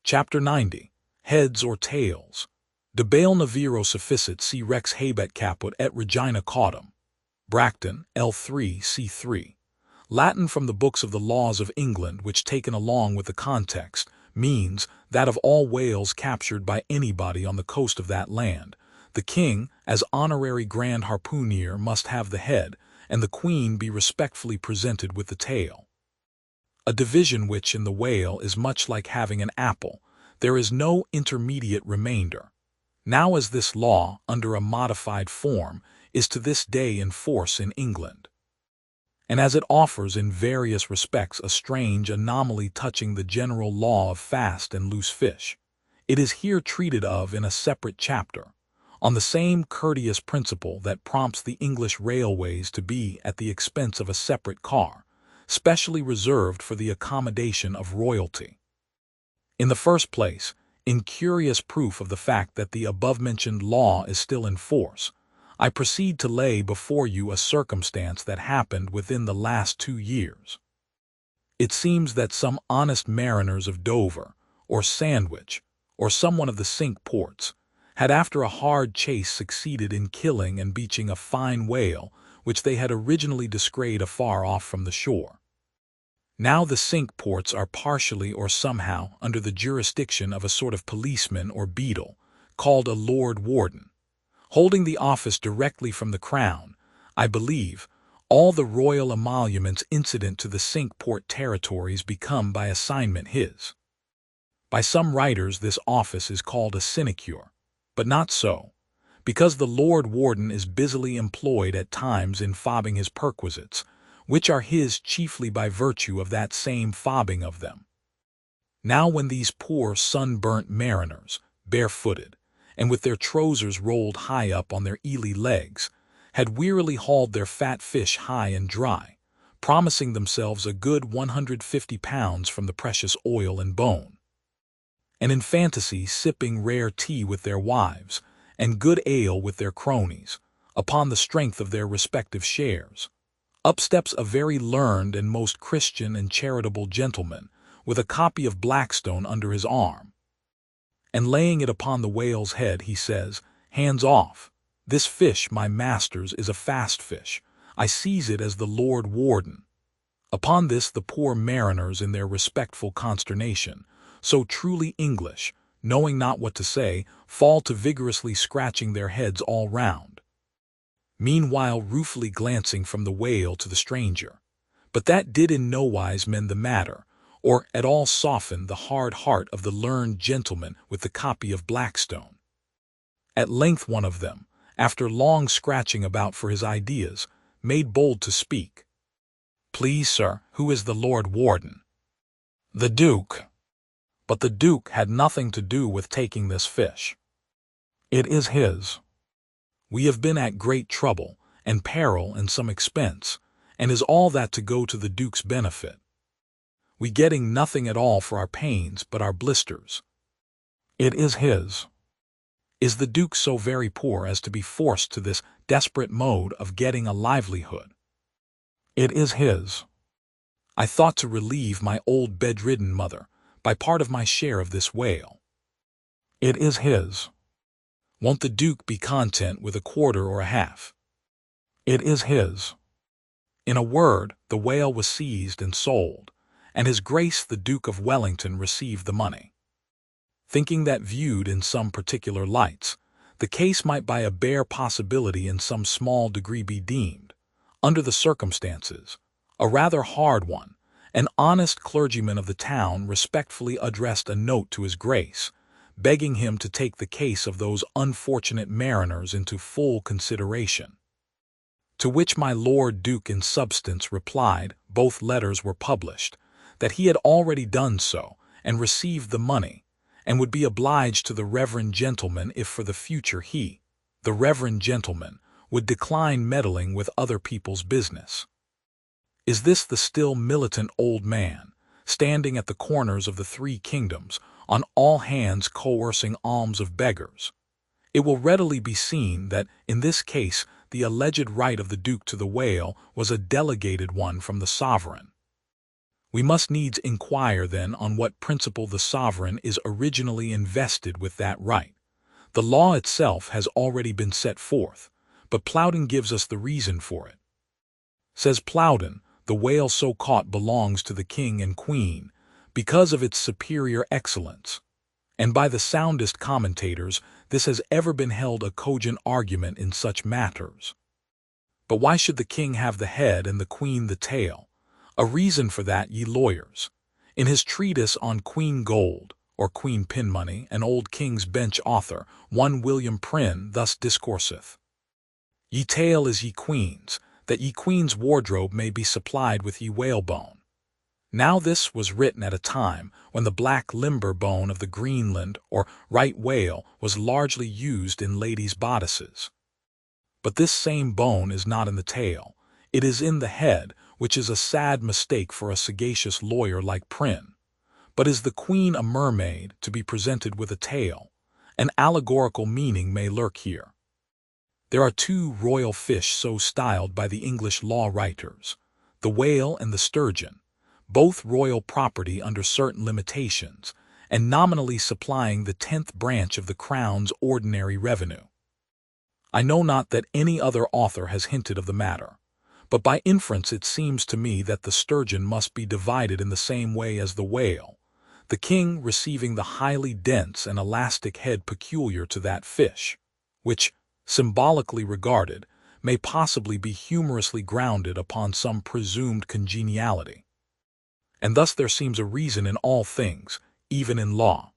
Chapter 90. Heads or Tails. De Bail Naviro sufficit si rex habet caput et regina caudum. Bracton, L3, C3. Latin from the books of the laws of England, which taken along with the context, means that of all whales captured by anybody on the coast of that land, the king, as honorary grand harpooner, must have the head, and the queen be respectfully presented with the tail. A division which in the whale is much like having an apple. There is no intermediate remainder. Now as this law, under a modified form, is to this day in force in England, and as it offers in various respects a strange anomaly touching the general law of fast and loose fish, it is here treated of in a separate chapter, on the same courteous principle that prompts the English railways to be at the expense of a separate car, specially reserved for the accommodation of royalty. In the first place, in curious proof of the fact that the above-mentioned law is still in force, I proceed to lay before you a circumstance that happened within the last 2 years. It seems that some honest mariners of Dover, or Sandwich, or some one of the Cinque Ports, had after a hard chase succeeded in killing and beaching a fine whale which they had originally descried afar off from the shore. Now the Cinque Ports are partially or somehow under the jurisdiction of a sort of policeman or beadle, called a Lord Warden. Holding the office directly from the Crown, I believe, all the royal emoluments incident to the Cinque Port territories become by assignment his. By some writers this office is called a sinecure, but not so, because the Lord Warden is busily employed at times in fobbing his perquisites, which are his chiefly by virtue of that same fobbing of them. Now when these poor sunburnt mariners, barefooted, and with their trousers rolled high up on their eely legs, had wearily hauled their fat fish high and dry, promising themselves a good 150 pounds from the precious oil and bone, and in fantasy sipping rare tea with their wives, and good ale with their cronies, upon the strength of their respective shares, up steps a very learned and most Christian and charitable gentleman, with a copy of Blackstone under his arm, and laying it upon the whale's head, he says, "Hands off! This fish, my master's, is a fast fish. I seize it as the Lord Warden." Upon this the poor mariners, in their respectful consternation, so truly English, knowing not what to say, fall to vigorously scratching their heads all round, meanwhile ruefully glancing from the whale to the stranger. But that did in nowise mend the matter, or at all soften the hard heart of the learned gentleman with the copy of Blackstone. At length one of them, after long scratching about for his ideas, made bold to speak. "Please, sir, who is the Lord Warden?" "The Duke." "But the Duke had nothing to do with taking this fish." "It is his. We have been at great trouble, and peril, and some expense, and is all that to go to the Duke's benefit? We getting nothing at all for our pains but our blisters." "It is his." "Is the Duke so very poor as to be forced to this desperate mode of getting a livelihood?" "It is his." "I thought to relieve my old bedridden mother by part of my share of this whale." "It is his." "Won't the Duke be content with a quarter or a half?" "It is his." In a word, the whale was seized and sold, and His Grace the Duke of Wellington received the money. Thinking that viewed in some particular lights, the case might by a bare possibility in some small degree be deemed, under the circumstances, a rather hard one, an honest clergyman of the town respectfully addressed a note to His Grace, begging him to take the case of those unfortunate mariners into full consideration. To which my Lord Duke in substance replied, both letters were published, that he had already done so, and received the money, and would be obliged to the reverend gentleman if for the future he, the reverend gentleman, would decline meddling with other people's business. Is this the still militant old man, standing at the corners of the 3 kingdoms, on all hands coercing alms of beggars? It will readily be seen that, in this case, the alleged right of the Duke to the whale was a delegated one from the sovereign. We must needs inquire then on what principle the sovereign is originally invested with that right. The law itself has already been set forth, but Plowden gives us the reason for it. Says Plowden, the whale so caught belongs to the king and queen because of its superior excellence. And by the soundest commentators, this has ever been held a cogent argument in such matters. But why should the king have the head and the queen the tail? A reason for that, ye lawyers. In his treatise on Queen Gold, or Queen Pin Money, an old King's Bench author, one William Prynne, thus discourseth: Ye tail is ye queen's, that ye queen's wardrobe may be supplied with ye whalebone. Now this was written at a time when the black limber bone of the Greenland or right whale was largely used in ladies' bodices. But this same bone is not in the tail, it is in the head, which is a sad mistake for a sagacious lawyer like Prynne. But is the queen a mermaid to be presented with a tail? An allegorical meaning may lurk here. There are two royal fish so styled by the English law writers, the whale and the sturgeon, both royal property under certain limitations, and nominally supplying the 10th branch of the Crown's ordinary revenue. I know not that any other author has hinted of the matter, but by inference it seems to me that the sturgeon must be divided in the same way as the whale, the king receiving the highly dense and elastic head peculiar to that fish, which, symbolically regarded, may possibly be humorously grounded upon some presumed congeniality. And thus there seems a reason in all things, even in law.